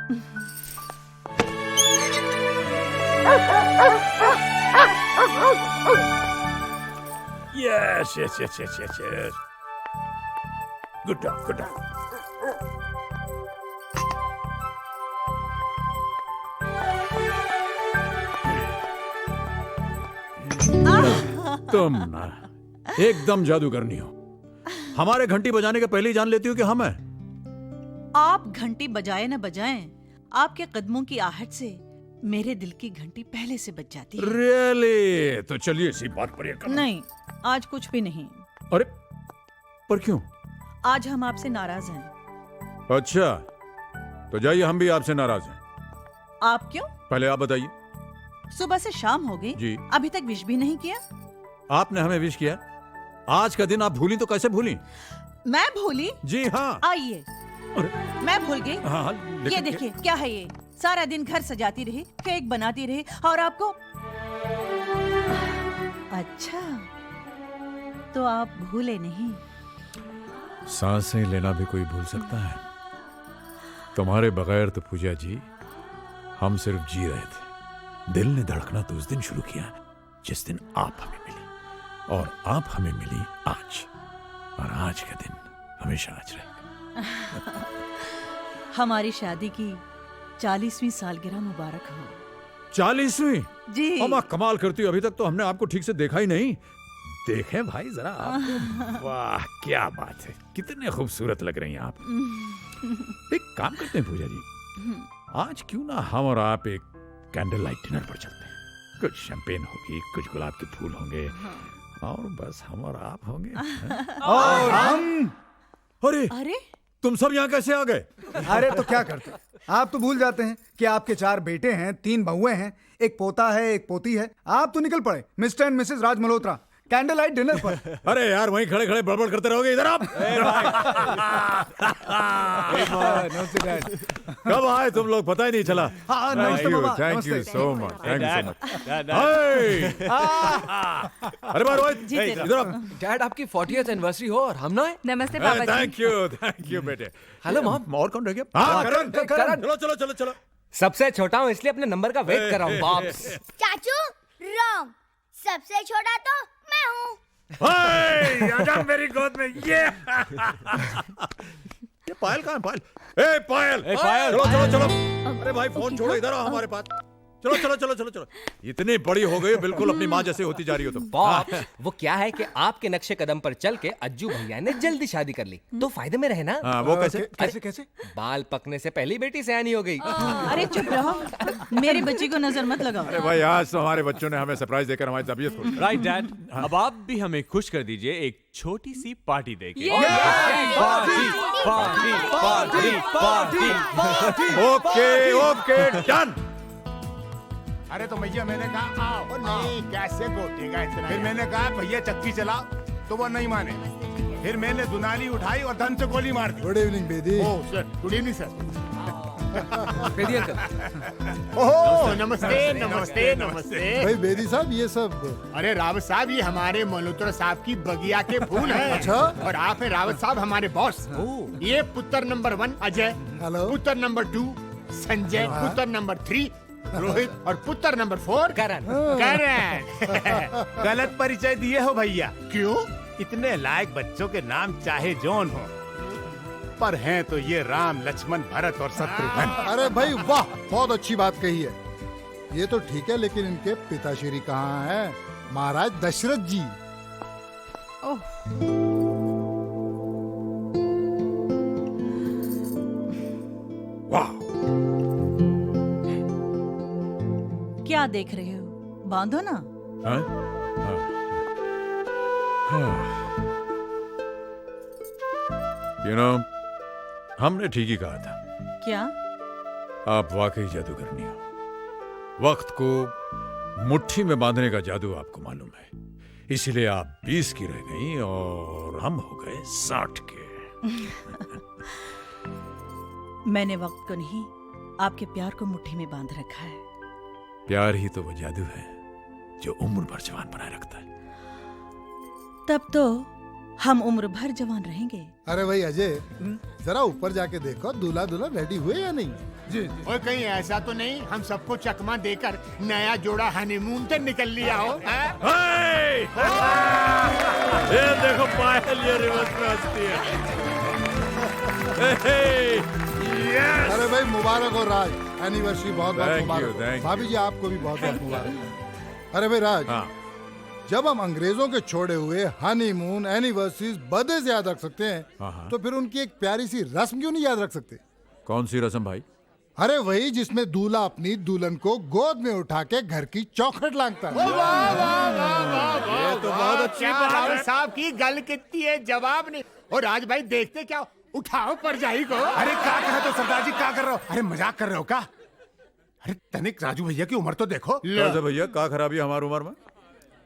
Yes, yes, yes, yes, yes, yes. Good dog, good dog. तुम ना एकदम जादूगरनी हो। हमारे घंटी बजाने के पहले ही जान लेती हो कि हम हैं। आप घंटी बजाए न बजाएं, आपके कदमों की आहट से मेरे दिल की घंटी पहले से बज जाती है। Really? तो चलिए इसी बात पर ये करना। नहीं, आज कुछ भी नहीं। अरे पर क्यों? आज हम आपसे नाराज हैं। अच्छा, तो जाइए, हम भी आपसे नाराज हैं। आप क्यों? पहले आप बताइए। सुबह से शाम हो गई, जी। अभी तक विश भी नहीं किया। आपने हमें विश किया? आज का दिन आप भूली तो कैसे भूली? मैं भूली? जी हाँ। आइए, मैं भूल गई। हाँ, हाँ, ये देखिए, क्या है ये? सारा दिन घर सजाती रही, केक बनाती रही, और आपको। अच्छा, तो आप भूले नहीं। सांसें लेना भी कोई भूल सकता है? तुम्हारे बगैर तो पूजा जी हम सिर्फ जी रहे थे। दिल ने धड़कना तो उस दिन शुरू किया जिस दिन आप हमें मिली, और आप हमें मिली आज, और आज का दिन हमेशा आज रहेगा। हमारी शादी की 40वीं सालगिरह मुबारक हो। 40वीं? जी। अम्मा कमाल करती हो, अभी तक तो हमने आपको ठीक से देखा ही नहीं। देखें भाई जरा आपको। वाह क्या बात है, कितने खूबसूरत लग रही हैं आप। एक काम करते हैं पूजा जी, आज क्यों ना हम और आप एक कैंडल लाइट डिनर पर चलते हैं। कुछ शैंपेन होगी, कुछ गुलाब के फूल होंगे, और बस हम और आप होंगे। और हम। अरे अरे, तुम सब यहाँ कैसे आ गए? अरे तो क्या करते, आप तो भूल जाते हैं कि आपके 4 बेटे हैं, 3 बहुएं हैं, एक पोता है, एक पोती है। आप तो निकल पड़े mister and Mrs Raj Malhotra candle light dinner पर। अरे यार वहीं खड़े खड़े बड़बड़ करते रहोगे, इधर आप। कब आए तुम लोग, पता ही नहीं चला। हाँ, नमस्ते बाबा। Thank you so much, thank you so much. अरे बार इधर आप। डैड, आपकी 40th एनिवर्सरी हो और हम ना आए। नमस्ते पापा जी। थैंक यू बेटे। Hello mom. और कौन रह गया? हाँ, करण। चलो चलो चलो चलो। सबसे छोटा हूँ इसलिए अपने नंबर का वेट कर रहा हूँ बाप्स। चाचू रॉन्ग, सबसे छोटा तो मैं हूँ। आजा मेरी गोद में। ये पायल कहाँ है? पायल, ए पायल, चलो चलो चलो। अरे भाई फोन छोड़ो, इधर आओ हमारे पास। चलो चलो चलो चलो चलो। इतनी बड़ी हो गई, बिल्कुल अपनी माँ जैसे होती जा रही हो तुम। बाप्स, वो क्या है कि आपके नक्शे कदम पर चल के अज्जू भैया ने जल्दी शादी कर ली, तो फायदे में रहे ना। वो कैसे? कैसे कैसे? बाल पकने से पहले बेटी सयानी हो गई। अरे चुप रहो, मेरी बच्ची को नजर मत लगाओ। अरे भाई आज तो हमारे बच्चों ने हमें सरप्राइज देकर हमारी तबीयत खुश। राइट डैड, अब आप भी हमें खुश कर दीजिए एक छोटी सी पार्टी देके। Okay okay done. अरे तो भैया मैंने कहा आओ। नहीं, कैसे गोटेगा इतना। फिर मैंने कहा भैया चक्की चलाओ, तो वो नहीं माने। फिर मैंने दुनाली उठाई और धन से गोली मार दी। Good evening Bedi. Oh sir, good evening sir. Bedi uncle. Oh नमस्ते नमस्ते नमस्ते। भाई बेदी साहब, ये सब। अरे रावत साहब, ये हमारे मल्होत्रा साहब की बगिया के फूल हैं। अच्छा। और आप हैं रावत साहब हमारे बॉस। ये पुत्र नंबर 1 अजय, हेलो। पुत्र नंबर 2 संजय, पुत्र नंबर 3 रोहित, और पुत्र नंबर 4 करण। करण। गलत परिचय दिए हो भैया। क्यों? इतने लायक बच्चों के नाम चाहे जौन हो, पर हैं तो ये राम, लक्ष्मण, भरत और शत्रुघ्न। अरे भाई वाह, बहुत अच्छी बात कही है। ये तो ठीक है, लेकिन इनके पिताश्री कहाँ हैं? महाराज दशरथ जी। वाह, क्या देख रहे हो? बांधो ना। यू नो, हमने ठीक ही कहा था। क्या? आप वाकई जादूगरनी हो। वक्त को मुट्ठी में बांधने का जादू आपको मालूम है, इसीलिए आप 20 की रह गई और हम हो गए 60 के। मैंने वक्त को नहीं, आपके प्यार को मुट्ठी में बांध रखा है। प्यार ही तो वो जादू है जो उम्र भर जवान बनाए रखता है। तब तो हम उम्र भर जवान रहेंगे। अरे भाई अजय, जरा ऊपर जाके देखो दूल्हा दुल्हन रेडी हुए या नहीं। जी और कहीं ऐसा तो नहीं हम सबको चकमा देकर नया जोड़ा हनीमून से निकल लिया हो, हैं? हे! ये देखो पायल ये रिवर्स में हंसती है। यस! अरे भाई मुबारक हो राज, एनिवर्सरी बहुत बहुत Thank you, मुबारक thank हो। you. भाभी जी आपको भी बहुत बहुत मुबारक। अरे भाई राज, हाँ, जब हम अंग्रेजों के छोड़े हुए हनीमून एनिवर्सरीज बर्थडे से याद रख सकते हाँ, हैं, हाँ। तो फिर उनकी एक प्यारी सी रस्म क्यों नहीं याद रख सकते। कौन सी रस्म भाई? अरे वही जिसमें दूल्हा अपनी दुल्हन को गोद में उठा के घर की चौखट लांघता है। ये तो बहुत अच्छी बात है। साहब की गल कितनी है, जवाब नहीं। और राज भाई देखते क्या, उठाओ परजाई को। अरे क्या कहा तो सरदार जी, क्या कर रहे हो? अरे मजाक कर रहे हो क्या? अरे तनिक राजू भैया की उम्र तो देखो। कैसे भैया, क्या खराबी है हमारी उम्र में?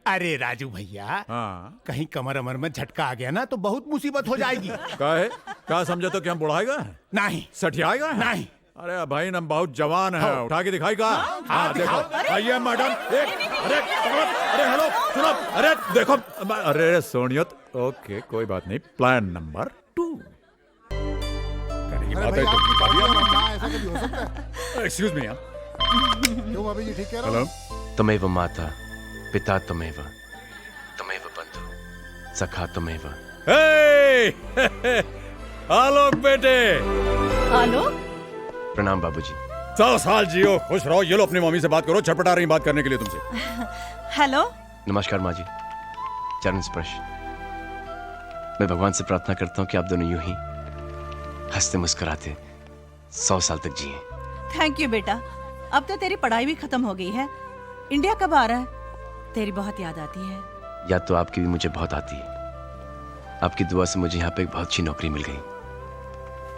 अरे राजू भैया, हाँ, कहीं कमर अमर में झटका आ गया ना तो बहुत मुसीबत हो जाएगी। क्या है? क्या समझे तो क्या हम बुढ़ाएगा? नहीं सठियाएगा? नहीं। अरे भाई हम बहुत जवान है, उठा के दिखाई का। हाँ देखो, आइए मैडम। अरे हेलो सुनो, अरे देखो, अरे सोनियत, ओके कोई बात नहीं। प्लान नंबर 2 करने की अरे बात भाई है तो आपकी बता बात दिया। ना, ऐसा कभी हो सकता है? एक्सक्यूज मी यार। क्यों भाभी जी, ठीक कह रहा हेलो, हूँ? तमेव माता पिता तमेव तमेव बंधु सखा तमेव। हे! आलोक बेटे, आलो, प्रणाम बाबूजी। 100 साल जियो, खुश रहो। ये लो अपनी मम्मी से बात करो, छटपटा रही बात करने के लिए तुमसे। हेलो। नमस्कार माँ जी, चरण स्पर्श। मैं भगवान से प्रार्थना करता हूँ कि आप दोनों यूं ही हंसते मुस्कुराते 100 साल तक जिए। थैंक यू बेटा। अब तो तेरी पढ़ाई भी खत्म हो गई है। इंडिया कब आ रहा है? तेरी बहुत याद आती है। याद तो आपकी भी मुझे बहुत आती है। आपकी दुआ से मुझे यहाँ पे एक बहुत अच्छी नौकरी मिल गई।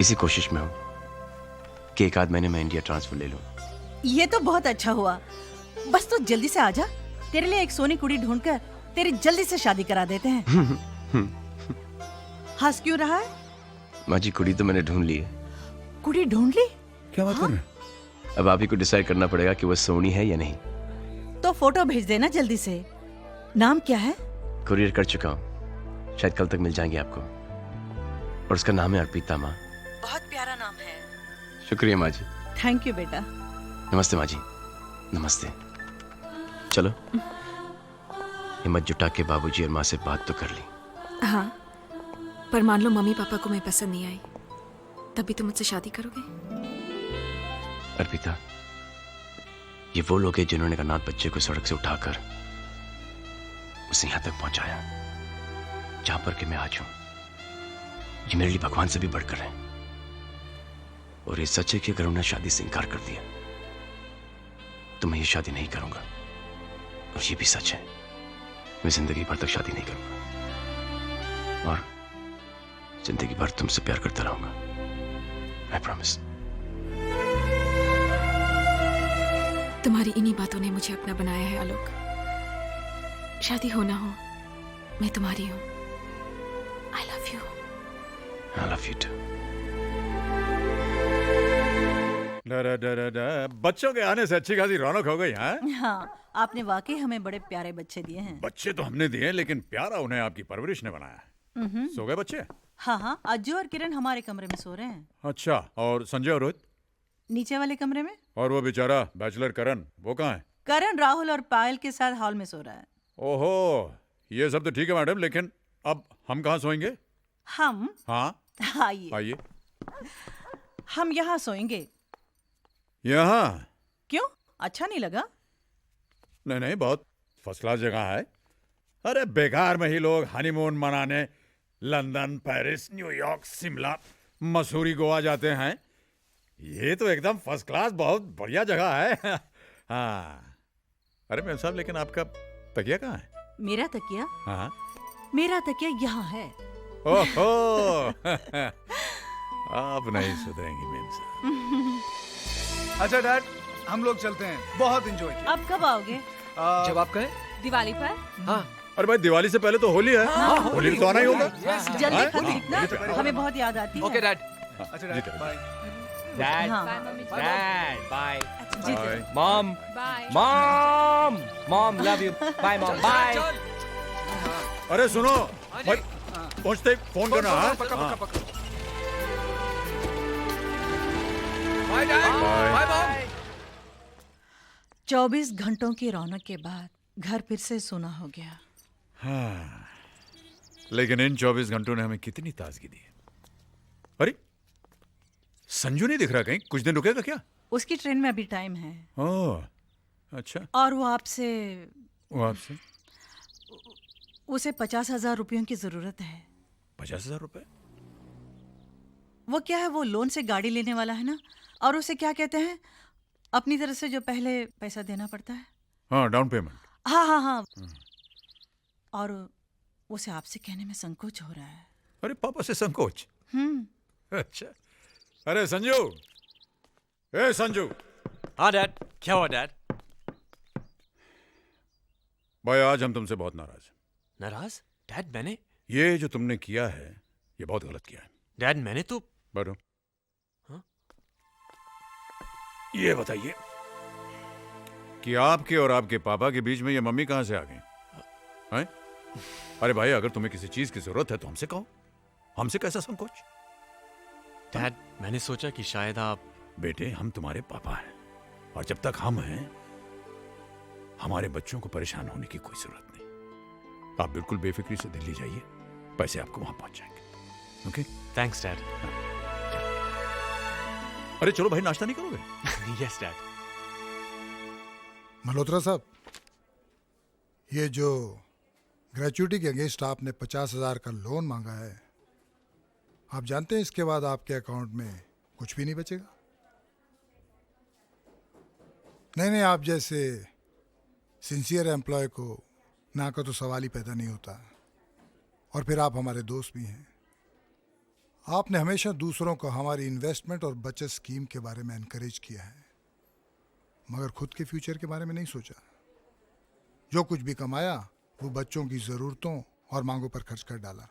इसी कोशिश में हूँ कि एक आध महीने में इंडिया ट्रांसफर ले लूँ। ये तो बहुत अच्छा हुआ। बस तू जल्दी से आ जा। तेरे लिए एक सोनी कुड़ी ढूंढकर तेरी जल्दी से शादी करा देते हैं। हंस क्यों रहा है? माँ जी, कुड़ी तो मैंने ढूंढ ली है। कुड़ी ढूंढ ली? क्या बात कर रहे हैं? अब आप ही को डिसाइड करना पड़ेगा कि वो सोनी है या नहीं। तो फोटो भेज देना जल्दी से। नाम क्या है? कुरियर कर चुका हूँ, शायद कल तक मिल जाएंगे आपको। और उसका नाम है अर्पिता माँ। बहुत प्यारा नाम है। शुक्रिया माँ जी। थैंक यू बेटा। नमस्ते माँ जी, नमस्ते। चलो हिम्मत जुटा के बाबूजी और माँ से बात तो कर ली। हाँ, पर मान लो मम्मी पापा को मैं पसंद नहीं आई, तब भी तुम मुझसे शादी करोगे? अर्पिता, ये वो लोग हैं जिन्होंने अनाथ बच्चे को सड़क से उठाकर उसे यहां तक पहुंचाया जहां पर कि मैं आज हूं। ये मेरे लिए भगवान से भी बढ़कर है। और ये सच है कि अगर उन्हें शादी से इनकार कर दिया तो मैं ये शादी नहीं करूंगा। और ये भी सच है, मैं जिंदगी भर तक शादी नहीं करूंगा और जिंदगी भर तुमसे प्यार करता रहूंगा। I promise. तुम्हारी इन्हीं बातों ने मुझे अपना बनाया है आलोक। शादी हो ना हो, मैं तुम्हारी हूँ। I love you. I love you too. बच्चों के आने से अच्छी खासी रौनक हो गई है। हाँ, आपने वाकई हमें बड़े प्यारे बच्चे दिए हैं। बच्चे तो हमने दिए, लेकिन प्यारा उन्हें आपकी परवरिश ने बनाया। सो गए बच्चे? हाँ हाँ, अज्जू और किरण हमारे कमरे में सो रहे हैं। अच्छा, और संजय और रोहित? नीचे वाले कमरे में। और वो बेचारा बैचलर करण, वो कहाँ है? करण राहुल और पायल के साथ हॉल में सो रहा है। ओहो, ये सब तो ठीक है मैडम, लेकिन अब हम कहाँ सोएंगे? हम? हाँ आइए। आइए। हम यहाँ सोएंगे। यहाँ? क्यों, अच्छा नहीं लगा? नहीं नहीं, बहुत फर्स्ट क्लास जगह है। अरे बेकार में ही लोग हनीमून मनाने London, Paris, New York, Shimla, Mussoorie, Goa जाते हैं। ये तो एकदम फर्स्ट क्लास, बहुत बढ़िया जगह है। हाँ, अरे मेम साहब, लेकिन आपका तकिया कहाँ है? मेरा तकिया? हाँ, मेरा तकिया यहाँ है। ओहो। आप नहीं सुधरेंगी मेम साहब। अच्छा डैड, हम लोग चलते हैं। बहुत एंजॉय किया। अब कब आओगे? जब आप कहें। दिवाली पर? हाँ। अरे भाई, दिवाली से पहले तो होली है। होली तो आना ही होगा। जल्दी खत लिखना, हमें बहुत याद आती है। Okay dad. अच्छा डैड, बाय। डैड, हाँ। Dad, bye. जीते। Mom, bye. Mom, mom, love you. Bye mom, bye. अरे सुनो भाई, पहुंचते फोन करना। हाँ? पक्का हाँ। पक्का पक्का। Bye bye. 24 घंटों की रौनक के बाद घर फिर से सूना हो गया। हाँ, लेकिन इन 24 घंटों ने हमें कितनी ताजगी दी है। अरे संजू नहीं दिख रहा कहीं, कुछ दिन रुकेगा क्या? उसकी ट्रेन में अभी टाइम है ओह अच्छा। और वो आपसे उसे 50,000 रुपयों की जरूरत है। 50,000 रुपए? वो क्या है, वो लोन से गाड़ी लेने वाला है ना, और उसे क्या कहते हैं, अपनी तरफ से जो पहले पैसा देना पड़ता है। हाँ, डाउन पेमेंट। हाँ हाँ हाँ। और उसे आपसे कहने में संकोच हो रहा है। अरे पापा से संकोच? अच्छा। अरे संजू, ए संजू। हाँ डैड। क्या हुआ डैड? भाई आज हम तुमसे बहुत नाराज हैं। नाराज? डैड मैंने? ये जो तुमने किया है ये बहुत गलत किया है। डैड मैंने तो बैठो। हाँ? ये बताइए कि आपके और आपके पापा के बीच में ये मम्मी कहां से आ गई हैं? अरे भाई अगर तुम्हें किसी चीज की जरूरत है तो हमसे कहो, हमसे कैसा संकोच? डैड मैंने सोचा कि शायद आप। बेटे हम तुम्हारे पापा हैं और जब तक हम हैं हमारे बच्चों को परेशान होने की कोई जरूरत नहीं। आप बिल्कुल बेफिक्री से दिल्ली जाइए, पैसे आपको वहां पहुंच जाएंगे। ओके? Thanks dad. अरे चलो भाई, नाश्ता नहीं करोगे? Yes dad. मल्होत्रा साहब, ये जो ग्रेचुइटी के अगेंस्ट आपने 50,000 का लोन मांगा है, आप जानते हैं इसके बाद आपके अकाउंट में कुछ भी नहीं बचेगा। नहीं, आप जैसे सिंसियर एम्प्लॉय को ना का तो सवाल ही पैदा नहीं होता। और फिर आप हमारे दोस्त भी हैं। आपने हमेशा दूसरों को हमारी इन्वेस्टमेंट और बचत स्कीम के बारे में एनकरेज किया है, मगर खुद के फ्यूचर के बारे में नहीं सोचा। जो कुछ भी कमाया वो बच्चों की ज़रूरतों और मांगों पर खर्च कर डाला।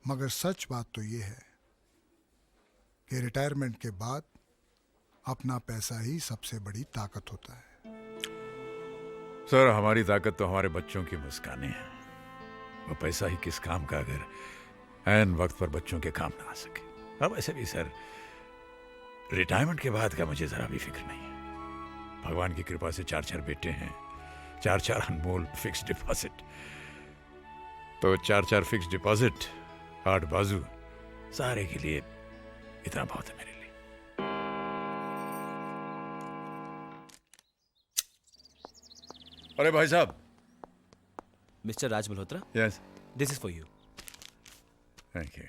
मगर सच बात तो ये है कि रिटायरमेंट के बाद अपना पैसा ही सबसे बड़ी ताकत होता है। सर हमारी ताकत तो हमारे बच्चों की मुस्कानें हैं। वो पैसा ही किस काम का अगर ऐन वक्त पर बच्चों के काम ना आ सके। अब ऐसे भी सर रिटायरमेंट के बाद का मुझे जरा भी फिक्र नहीं है। भगवान की कृपा से 4 बेटे हैं, 4 अनमोल फिक्स डिपॉजिट। तो 4 फिक्स डिपॉजिट, 8 बाजू, सारे के लिए इतना बहुत है मेरे लिए। अरे भाई साहब। Mister Raj Malhotra, yes, this is for you. Thank you.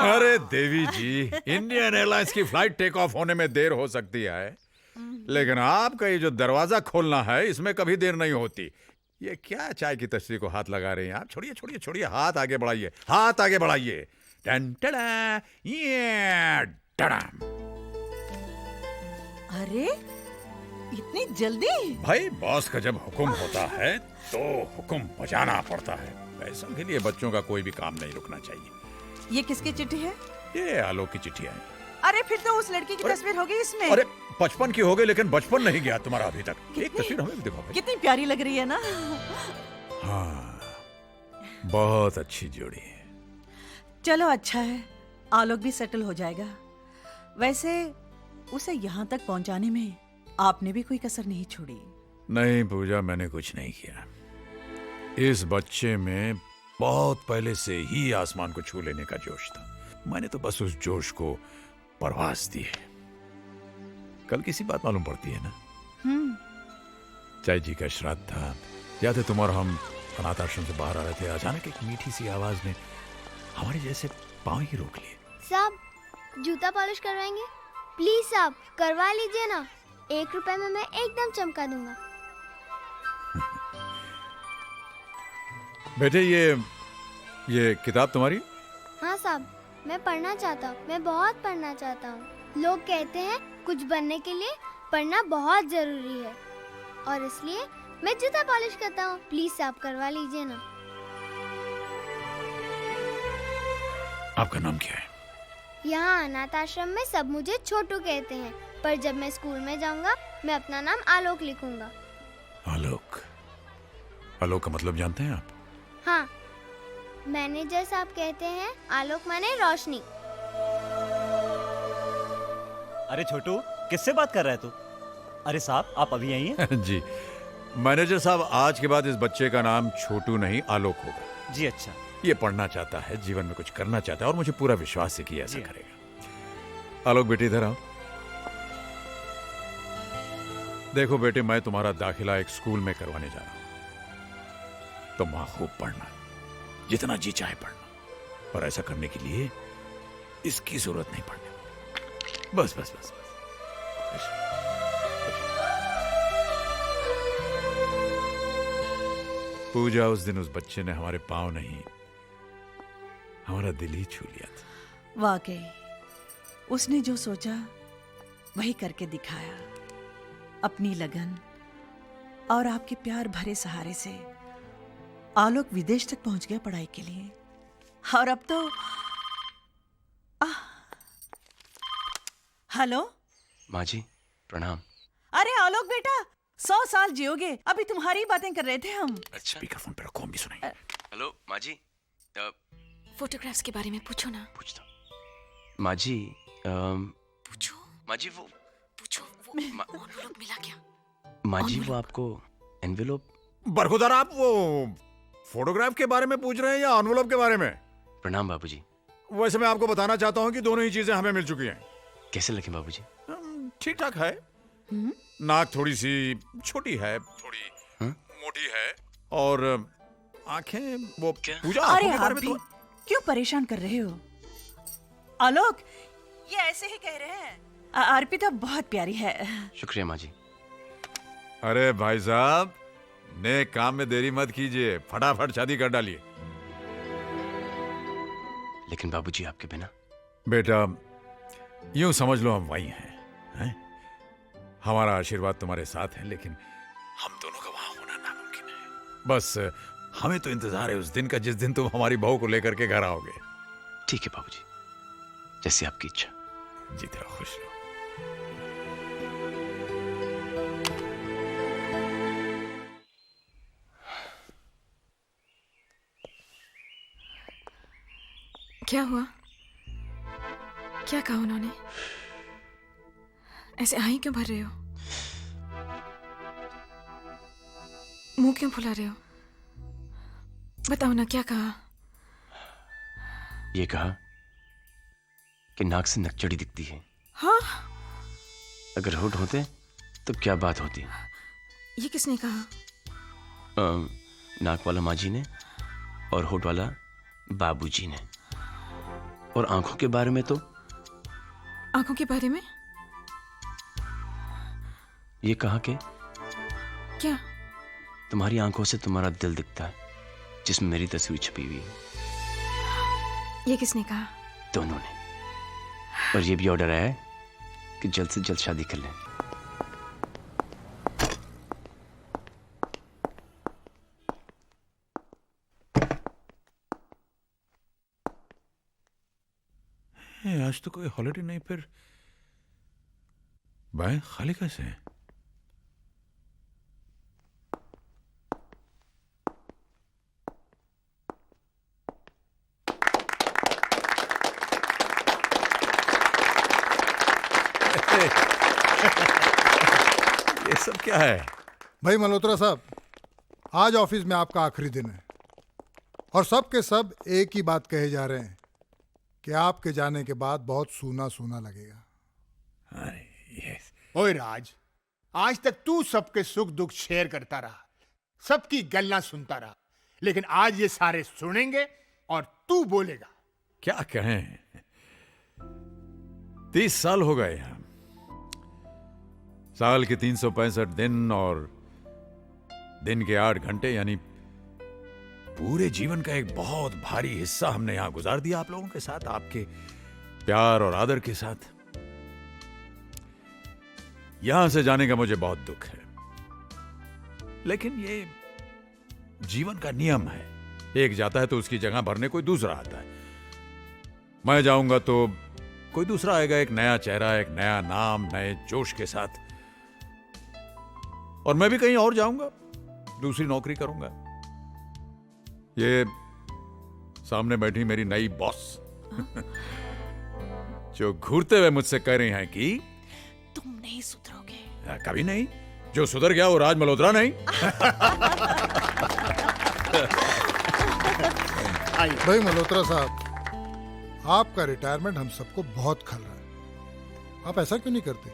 अरे देवी जी, इंडियन एयरलाइंस की फ्लाइट टेक ऑफ होने में देर हो सकती है, लेकिन आपका ये जो दरवाजा खोलना है इसमें कभी देर नहीं होती। ये क्या चाय की तस्वीर को हाथ लगा रहे हैं आप? छोड़िए छोड़िए छोड़िए, हाथ आगे बढ़ाइए, हाथ आगे बढ़ाइए। टन टड़ा, ये टड़ाम। अरे इतनी जल्दी? भाई बॉस का जब हुक्म होता है तो हुक्म बजाना पड़ता है। पैसों के लिए बच्चों का कोई भी काम नहीं रुकना चाहिए। ये किसकी चिट्ठी है? ये आलोक की चिट्ठी आई। अरे फिर तो उस लड़की की तस्वीर होगी इसमें। अरे 55 की हो गई, लेकिन बचपन नहीं गया तुम्हारा अभी तक। एक तस्वीर हमें भी दिखाओ भाई। कितनी प्यारी लग रही है ना। हाँ, बहुत अच्छी जोड़ी है। चलो अच्छा है, आलोक भी सेटल हो जाएगा। वैसे उसे यहाँ तक पहुँचाने में आपने भी कोई कसर नहीं छोड़ी। नहीं पूजा, मैंने कुछ नहीं किया। इस बच्चे में बहुत पहले से ही आसमान को छू लेने का जोश था। मैंने तो बस उस जोश को परवास दी है। कल किसी बात मालूम पड़ती है ना, चाय जी का श्राद्ध था, याद है तुम और हम अनाथ आश्रम से बाहर आ रहे थे, अचानक एक मीठी सी आवाज ने हमारे जैसे पांव ही रोक लिए। साहब जूता पॉलिश करवाएंगे? प्लीज साहब करवा लीजिए ना, 1 रुपए में मैं एकदम चमका दूंगा। बेटे ये किताब तुम्हारी? हाँ साहब, मैं पढ़ना चाहता हूँ, मैं बहुत पढ़ना चाहता हूँ। लोग कहते हैं कुछ बनने के लिए पढ़ना बहुत जरूरी है, और इसलिए मैं जूता पॉलिश करता हूँ। प्लीज साहब करवा लीजिए ना। आपका नाम क्या है? यहाँ अनाथ आश्रम में सब मुझे छोटू कहते हैं, पर जब मैं स्कूल में जाऊँगा मैं अपना नाम आलोक लिखूंगा। आलोक का मतलब जानते हैं आप? हाँ, मैनेजर साहब कहते हैं आलोक माने रोशनी। अरे छोटू, किससे बात कर रहा है तू? अरे साहब, आप अभी आई हैं? जी मैनेजर साहब, आज के बाद इस बच्चे का नाम छोटू नहीं आलोक होगा। जी अच्छा। ये पढ़ना चाहता है, जीवन में कुछ करना चाहता है और मुझे पूरा विश्वास है कि ऐसा जी। करेगा। आलोक बेटे इधर आओ। देखो बेटे, मैं तुम्हारा दाखिला एक स्कूल में करवाने जा रहा हूं। तुम वहां खूब पढ़ना, जितना जी चाहे पढ़ना, और ऐसा करने के लिए इसकी जरूरत नहीं पड़ने। बस बस बस बस। पूजा, उस दिन उस बच्चे ने हमारे पांव नहीं, हमारा दिल ही छू लिया था। वाकई उसने जो सोचा वही करके दिखाया। अपनी लगन और आपके प्यार भरे सहारे से आलोक विदेश तक पहुंच गया पढ़ाई के लिए। और अब तो हेलो माँ जी प्रणाम। अरे आलोक बेटा, 100 साल जियोगे। अभी तुम्हारी बातें कर रहे थे हम। अच्छा, स्पीकरफोन पे रखो, हम भी सुनाएंगे। हेलो माँ जी। फोटोग्राफ्स के बारे में पूछो ना। पूछता हूँ माँ जी। पूछो माँ जी वो एनवेलप मिला क्या? माँ जी वो आपको एनवेलप। बरखुदार, आप वो फोटोग्राफ के बारे में पूछ रहे हैं या एनवेलप के बारे में? प्रणाम बाबूजी। वैसे मैं आपको बताना चाहता हूं कि दोनों ही चीजें हमें मिल चुकी हैं। कैसे लगे बाबूजी? ठीक ठाक है। नाक थोड़ी सी छोटी है, थोड़ी मोटी है, और आंखें वो पूजा अरे आंखों के बारे आप में भी क्यों परेशान कर रहे हो? आलोक ये ऐसे ही कह रहे हैं। अर्पिता बहुत प्यारी है। शुक्रिया माँ जी। अरे भाई साहब, नेक काम में देरी मत कीजिए, फटाफट शादी कर डालिए। लेकिन बाबूजी आपके बिना। बेटा यूं समझ लो हम वही हैं? हमारा आशीर्वाद तुम्हारे साथ है, लेकिन हम दोनों का वहां होना नामुमकिन है। बस हमें तो इंतजार है उस दिन का जिस दिन तुम हमारी बहू को लेकर के घर आओगे। ठीक है बाबूजी, जैसे आपकी इच्छा। जीते रहो, खुश रहो। क्या हुआ? क्या कहा उन्होंने? ऐसे आही क्यों भर रहे हो? मुंह क्यों फुला रहे हो? बताओ ना, क्या कहा? ये कहा कि नाक से नकचड़ी दिखती है। हाँ? अगर होठ होते तो क्या बात होती? ये किसने कहा? नाक वाला माँ जी ने और होठ वाला बाबूजी ने। और आंखों के बारे में तो? आंखों के बारे में ये कहा कि क्या? तुम्हारी आंखों से तुम्हारा दिल दिखता है, जिसमें मेरी तस्वीर छपी हुई है। ये किसने कहा? दोनों ने। और ये भी ऑर्डर आया है कि जल्द से जल्द शादी कर लें। आज तो कोई हॉलिडे नहीं, फिर बैंक खाली कैसे है? ये सब क्या है? भाई मल्होत्रा साहब, आज ऑफिस में आपका आखिरी दिन है और सब के सब एक ही बात कहे जा रहे हैं कि आपके जाने के बाद बहुत सूना सूना लगेगा। ओए राज, आज तक तू सबके सुख दुख शेयर करता रहा, सबकी गल्ला सुनता रहा, लेकिन आज ये सारे सुनेंगे और तू बोलेगा। क्या कहें, 30 साल हो गए हम, साल के 365 दिन और दिन के 8 घंटे, यानी पूरे जीवन का एक बहुत भारी हिस्सा हमने यहां गुजार दिया आप लोगों के साथ, आपके प्यार और आदर के साथ। यहां से जाने का मुझे बहुत दुख है, लेकिन ये जीवन का नियम है। एक जाता है तो उसकी जगह भरने कोई दूसरा आता है। मैं जाऊंगा तो कोई दूसरा आएगा, एक नया चेहरा, एक नया नाम, नए जोश के साथ। और मैं भी कहीं और जाऊंगा, दूसरी नौकरी करूंगा। ये सामने बैठी मेरी नई बॉस जो घूरते हुए मुझसे कह रही हैं कि तुम नहीं सुधरोगे। कभी नहीं। जो सुधर गया वो राज मल्होत्रा नहीं। भाई मल्होत्रा साहब, आपका रिटायरमेंट हम सबको बहुत खल रहा है। आप ऐसा क्यों नहीं करते?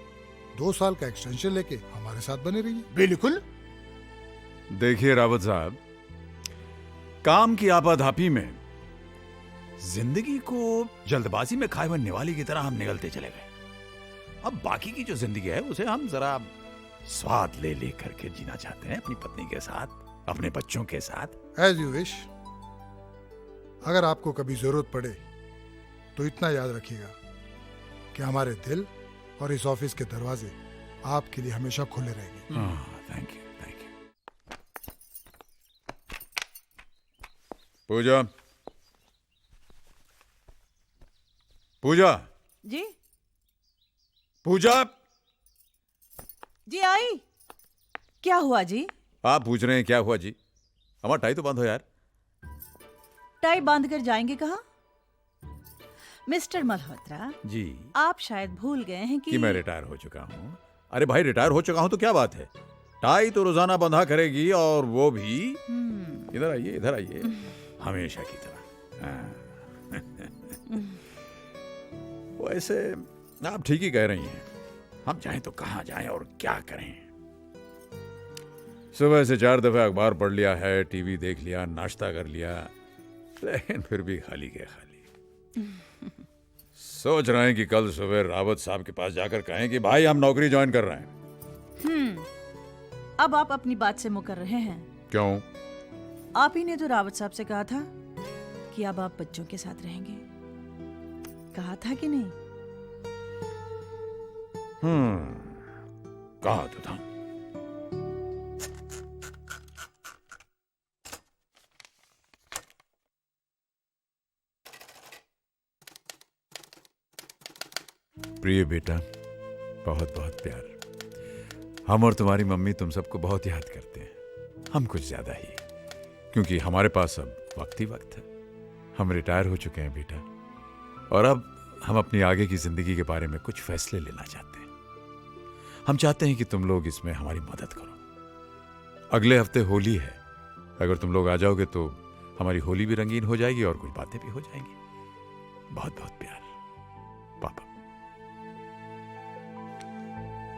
2 साल का एक्सटेंशन लेके हमारे साथ बने रहिए। बिल्कुल। देखिए रावत साहब, काम की आपाधापी में जिंदगी को जल्दबाजी में खाए हुए निवाले की तरह हम निगलते चले गए। अब बाकी की जो जिंदगी है उसे हम जरा स्वाद ले ले करके जीना चाहते हैं, अपनी पत्नी के साथ, अपने बच्चों के साथ। As you wish. अगर आपको कभी जरूरत पड़े तो इतना याद रखिएगा कि हमारे दिल और इस ऑफिस के दरवाजे आपके लिए हमेशा खुले रहेंगे। Thank you, thank you. Puja, Puja, ji Puja. जी आई। क्या हुआ जी? आप पूछ रहे हैं क्या हुआ जी? हमारा टाई तो बंद हो यार। टाई बांध कर जाएंगे कहाँ? मिस्टर मल्होत्रा जी, आप शायद भूल गए हैं कि मैं रिटायर हो चुका हूँ। अरे भाई, रिटायर हो चुका हूँ तो क्या बात है? टाई तो रोजाना बंधा करेगी, और वो भी इधर आइए, इधर आइए, हमेशा की तरह। हाँ। वैसे आप ठीक ही कह रही हैं। हम चाहें तो कहाँ जाएं और क्या करें? सुबह से 4 दफे अखबार पढ़ लिया है, टीवी देख लिया, नाश्ता कर लिया, लेकिन फिर भी खाली के खाली। सोच रहे हैं कि कल सुबह रावत साहब के पास जाकर कहें कि भाई हम नौकरी ज्वाइन कर रहे हैं। अब आप अपनी बात से मुकर रहे हैं। क्यों? आप ही ने तो रावत साहब से कहा था कि अब आप बच्चों के साथ रहेंगे। कहा था कि नहीं? कहा तो था। प्रिय बेटा, बहुत बहुत प्यार। हम और तुम्हारी मम्मी तुम सबको बहुत याद करते हैं, हम कुछ ज्यादा ही, क्योंकि हमारे पास अब वक्त ही वक्त है। हम रिटायर हो चुके हैं बेटा, और अब हम अपनी आगे की जिंदगी के बारे में कुछ फैसले लेना चाहते हैं। हम चाहते हैं कि तुम लोग इसमें हमारी मदद करो। अगले हफ्ते होली है, अगर तुम लोग आ जाओगे तो हमारी होली भी रंगीन हो जाएगी और कुछ बातें भी हो जाएंगी। बहुत बहुत प्यार, पापा।